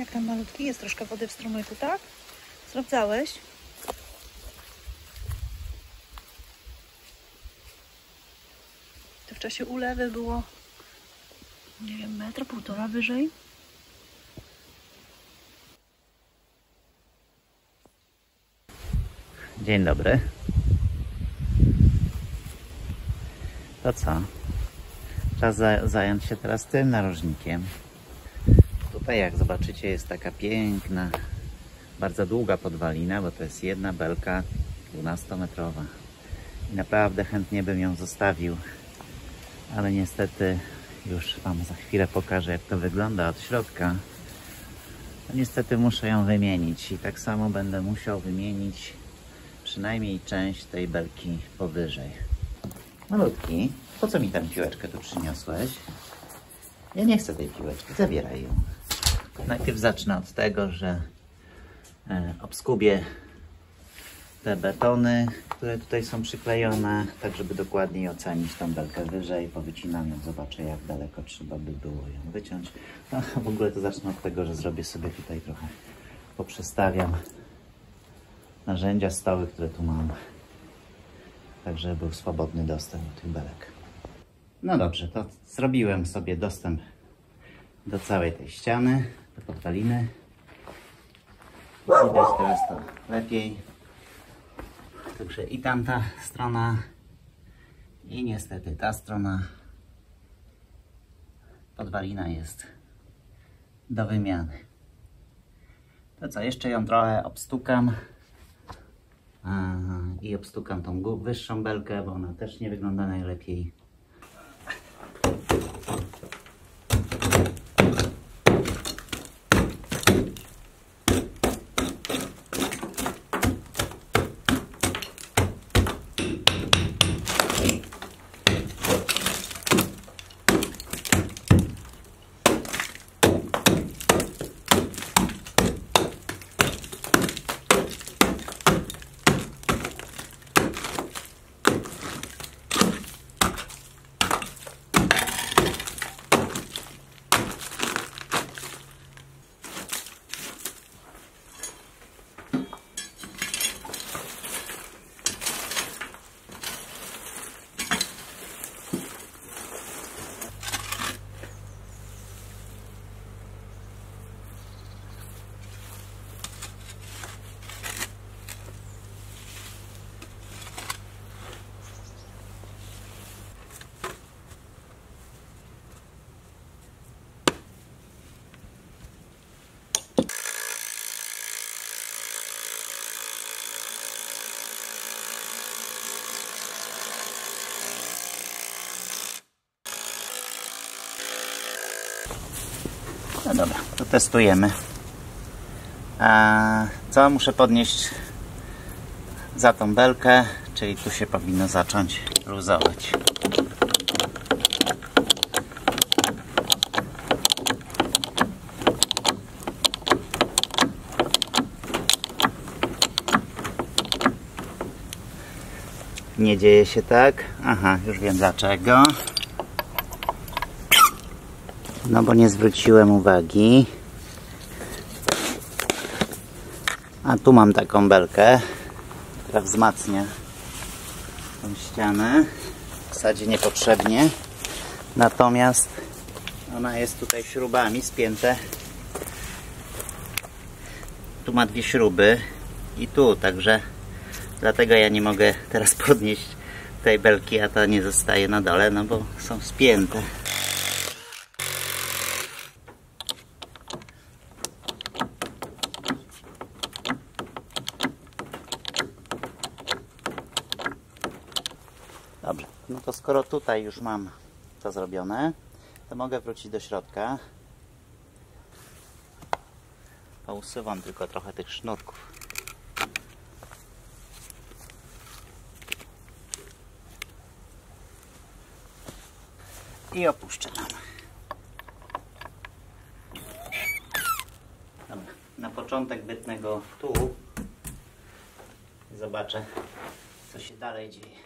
Jak tam malutki? Jest troszkę wody w strumyku, tak? Sprawdzałeś? To w czasie ulewy było, nie wiem, 1,5 metra wyżej. Dzień dobry. To co? Czas zająć się teraz tym narożnikiem. Tutaj, jak zobaczycie, jest taka piękna, bardzo długa podwalina, bo to jest jedna belka 12-metrowa. I naprawdę chętnie bym ją zostawił, ale niestety już Wam za chwilę pokażę, jak to wygląda od środka. No, niestety muszę ją wymienić i tak samo będę musiał wymienić przynajmniej część tej belki powyżej. Malutki, po co mi tę piłeczkę tu przyniosłeś? Ja nie chcę tej piłeczki, zabieraj ją. Najpierw zacznę od tego, że obskubię te betony, które tutaj są przyklejone, tak żeby dokładniej ocenić tą belkę wyżej. Powycinam ją, zobaczę, jak daleko trzeba by było ją wyciąć. No, w ogóle to zacznę od tego, że zrobię sobie tutaj trochę, poprzestawiam narzędzia, stoły, które tu mam, tak żeby był swobodny dostęp do tych belek. No dobrze, to zrobiłem sobie dostęp do całej tej ściany, do podwaliny. Widać teraz to lepiej. Także i tamta strona, i niestety ta strona. Podwalina jest do wymiany. To co, jeszcze ją trochę obstukam. I obstukam tą wyższą belkę, bo ona też nie wygląda najlepiej. No dobra, to testujemy. Co muszę podnieść za tą belkę, czyli tu się powinno zacząć luzować. Nie dzieje się tak. Aha, już wiem dlaczego. No bo nie zwróciłem uwagi. A tu mam taką belkę, która wzmacnia tą ścianę. W zasadzie niepotrzebnie. Natomiast ona jest tutaj śrubami spięte. Tu ma 2 śruby i tu, także dlatego ja nie mogę teraz podnieść tej belki, a ta nie zostaje na dole, no bo są spięte. Dobrze, no to skoro tutaj już mam to zrobione, to mogę wrócić do środka. Pousuwam tylko trochę tych sznurków. I opuszczę tam. Dobra, na początek wytnę go tu. Zobaczę, co się dalej dzieje.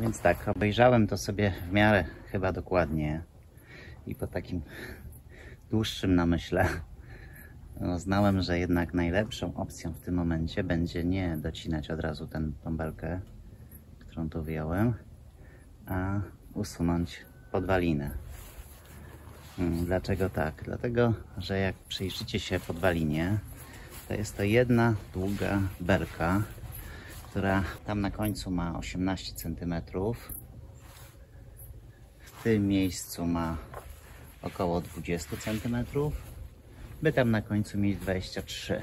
Więc tak, obejrzałem to sobie w miarę chyba dokładnie i po takim dłuższym namyśle uznałem, że jednak najlepszą opcją w tym momencie będzie nie docinać od razu tą belkę, którą tu wyjąłem, a usunąć podwalinę. Dlaczego tak? Dlatego, że jak przyjrzycie się podwalinie, to jest to jedna długa belka, która tam na końcu ma 18 cm. W tym miejscu ma około 20 cm, by tam na końcu mieć 23.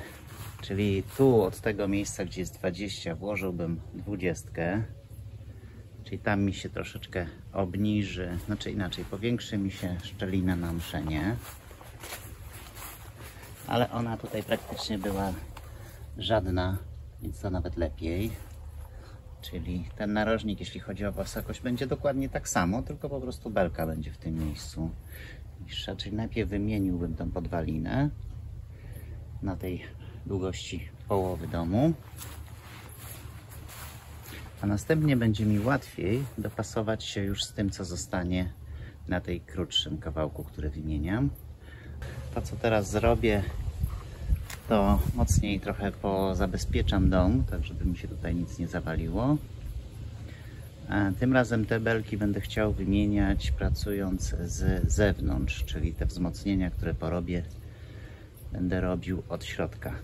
Czyli tu od tego miejsca, gdzie jest 20, włożyłbym 20. Czyli tam mi się troszeczkę obniży, znaczy inaczej, powiększy mi się szczelina na mszenie. Ale ona tutaj praktycznie była żadna, więc to nawet lepiej. Czyli ten narożnik, jeśli chodzi o wysokość, będzie dokładnie tak samo, tylko po prostu belka będzie w tym miejscu niższa. Czyli najpierw wymieniłbym tą podwalinę na tej długości połowy domu, a następnie będzie mi łatwiej dopasować się już z tym, co zostanie na tej krótszym kawałku, który wymieniam. To, co teraz zrobię, to mocniej trochę pozabezpieczam dom, tak żeby mi się tutaj nic nie zawaliło. A tym razem te belki będę chciał wymieniać pracując z zewnątrz, czyli te wzmocnienia, które porobię, będę robił od środka.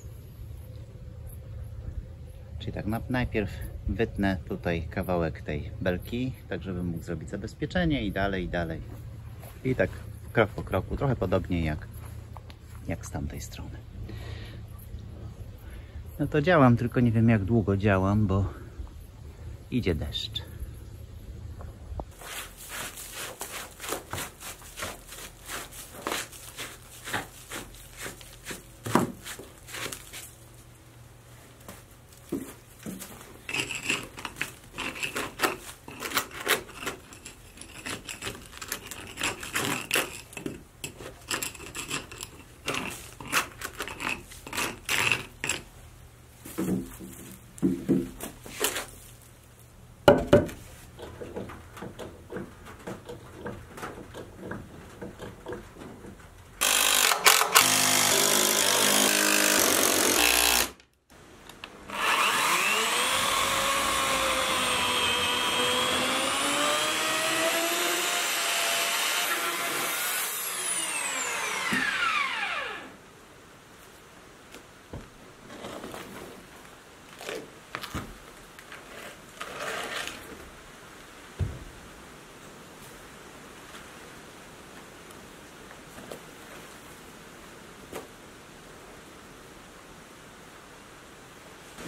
Czyli tak, najpierw wytnę tutaj kawałek tej belki, tak żebym mógł zrobić zabezpieczenie i dalej, i dalej. I tak krok po kroku, trochę podobnie jak z tamtej strony. No to działam, tylko nie wiem jak długo działam, bo idzie deszcz.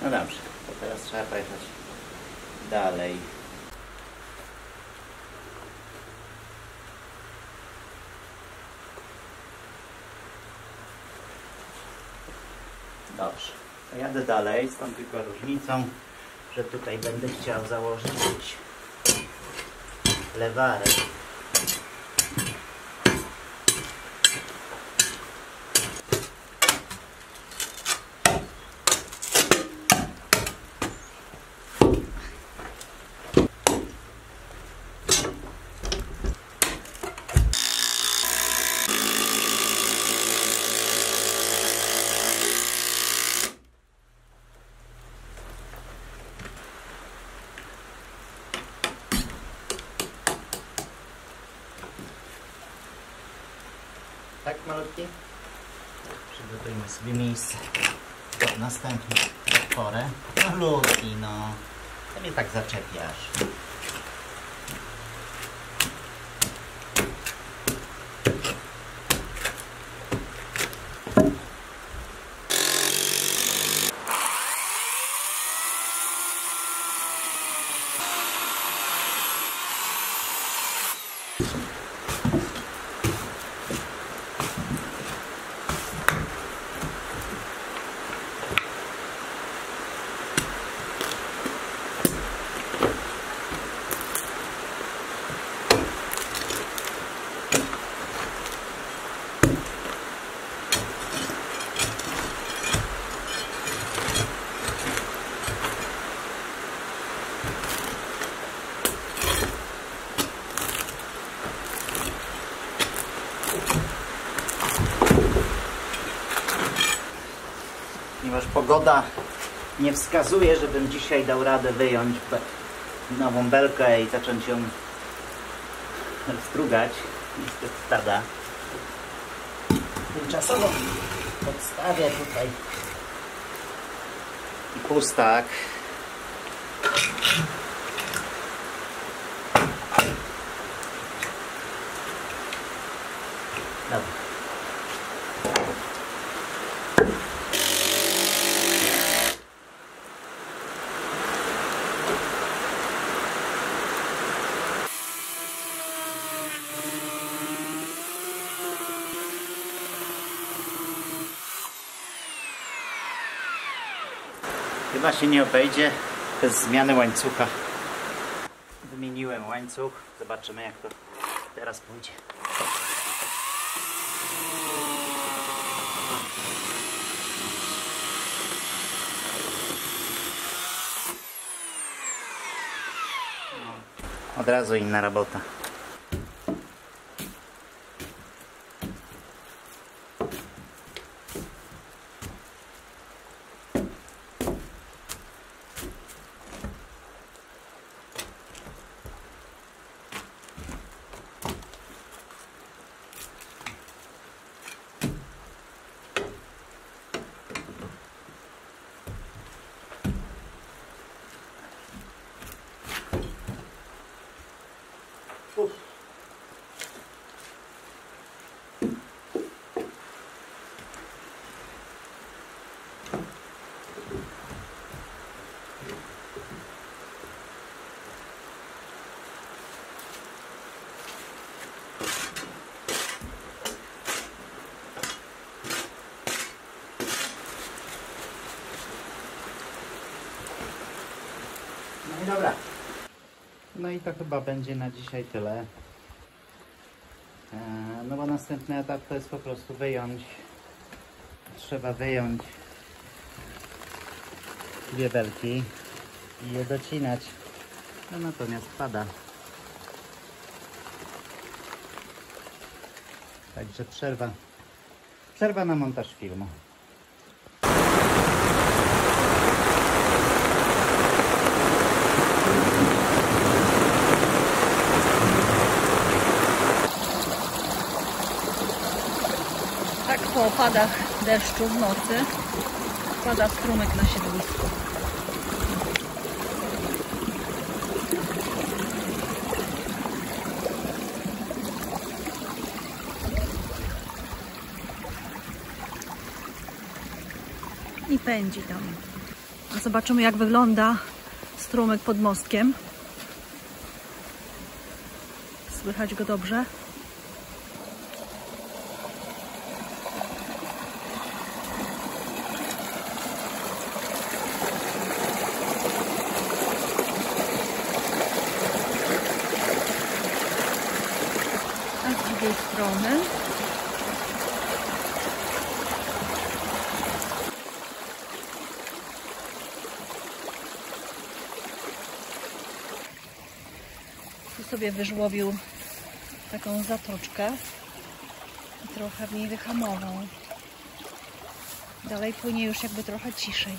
No dobrze, to teraz trzeba pojechać dalej. Dobrze, to jadę dalej z tą tylko różnicą, że tutaj będę chciał założyć lewarek. Tak, malutki? Przygotujmy sobie miejsce na następną podporę. Malutki, no. To mnie tak zaczepiasz. ponieważ pogoda nie wskazuje, żebym dzisiaj dał radę wyjąć nową belkę i zacząć ją strugać z stada. Tymczasowo podstawię tutaj i pustak. Dobra. Chyba się nie obejdzie bez zmiany łańcucha. Wymieniłem łańcuch. Zobaczymy, jak to teraz pójdzie. No, od razu inna robota. No i dobra. No i to chyba będzie na dzisiaj tyle. No bo następny etap to jest po prostu wyjąć. Trzeba wyjąć dwie belki i je docinać. No natomiast pada. Także przerwa na montaż filmu. Tak po opadach deszczu w nocy pada strumyk na siedlisku. I pędzi tam. Zobaczymy, jak wygląda strumyk pod mostkiem. Słychać go dobrze? A z drugiej strony tu sobie wyżłobił taką zatoczkę i trochę w niej wyhamował. Dalej płynie już jakby trochę ciszej.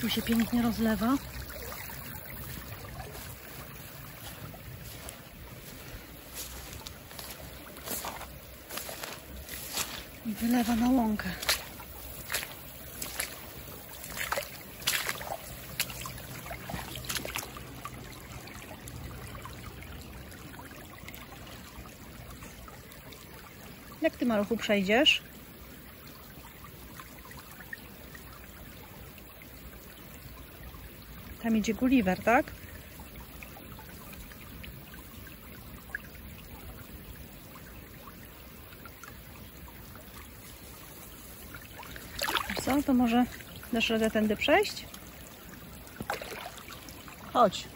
Tu się pięknie rozlewa. I wylewa na łąkę. Jak ty, maluchu, przejdziesz? Tam idzie Gulliver, tak? Co? To może dasz radę tędy przejść? Chodź.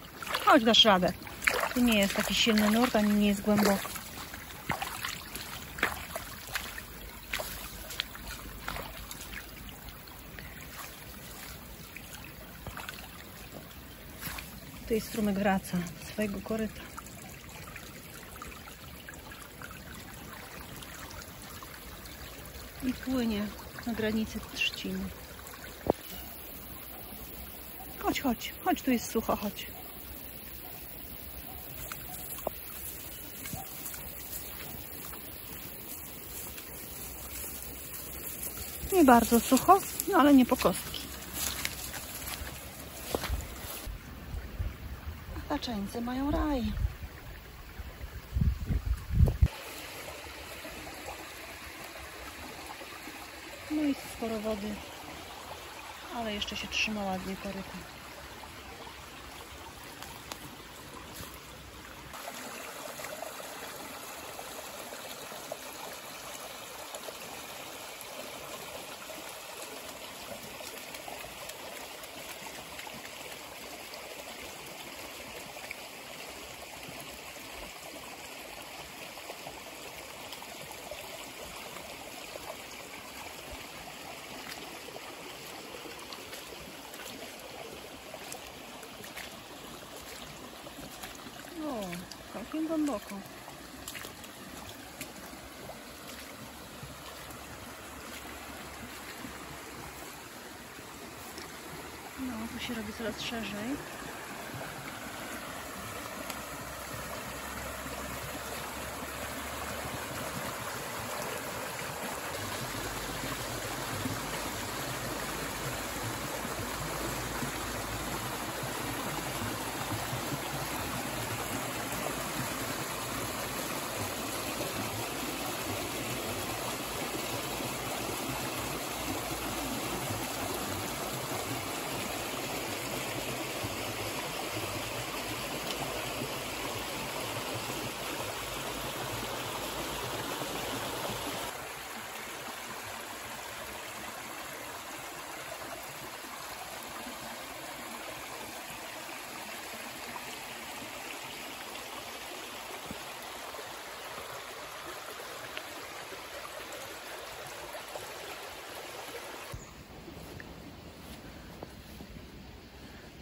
Chodź, dasz radę. Tu nie jest taki silny nurt, ani nie jest głęboko. Tutaj strumyk wraca do swojego koryta. I płynie na granicy trzciny. Chodź, chodź, chodź, tu jest sucho, chodź. Nie bardzo sucho, no ale nie po kostki. A taczeńce mają raj. No i sporo wody, ale jeszcze się trzyma ładnie koryta. O, całkiem głęboko. No, tu się robi coraz szerzej.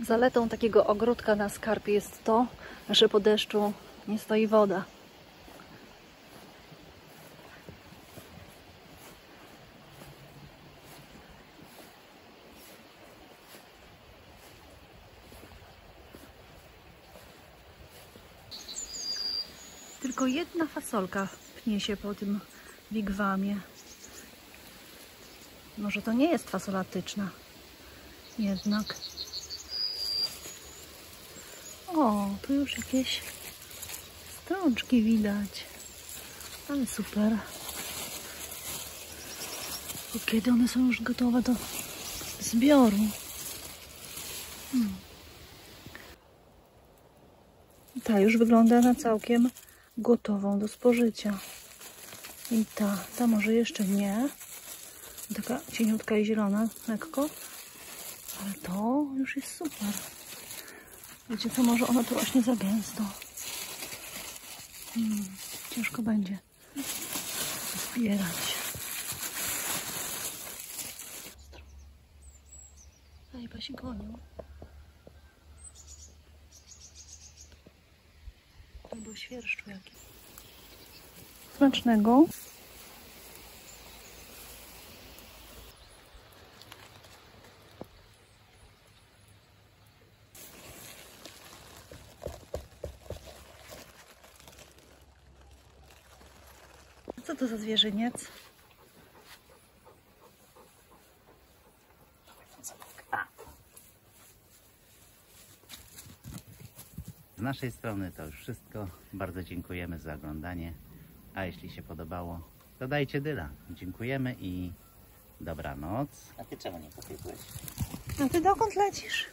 Zaletą takiego ogródka na skarpie jest to, że po deszczu nie stoi woda. Tylko jedna fasolka pnie się po tym wigwamie. Może to nie jest fasola tyczna. Jednak. O, tu już jakieś strączki widać. Ale super. Bo kiedy one są już gotowe do zbioru? Ta już wygląda na całkiem gotową do spożycia. I ta może jeszcze nie. Taka cieniutka i zielona, lekko. Ale to już jest super. Wiecie co, może ona tu rośnie za gęsto. Ciężko będzie zbierać. A chyba się gonią. Albo świerszczu jakiś. Smacznego. Co to za zwierzyniec? Z naszej strony to już wszystko. Bardzo dziękujemy za oglądanie. A jeśli się podobało, to dajcie dyla. Dziękujemy i dobranoc. A ty czemu nie pobiegłeś? A ty dokąd lecisz?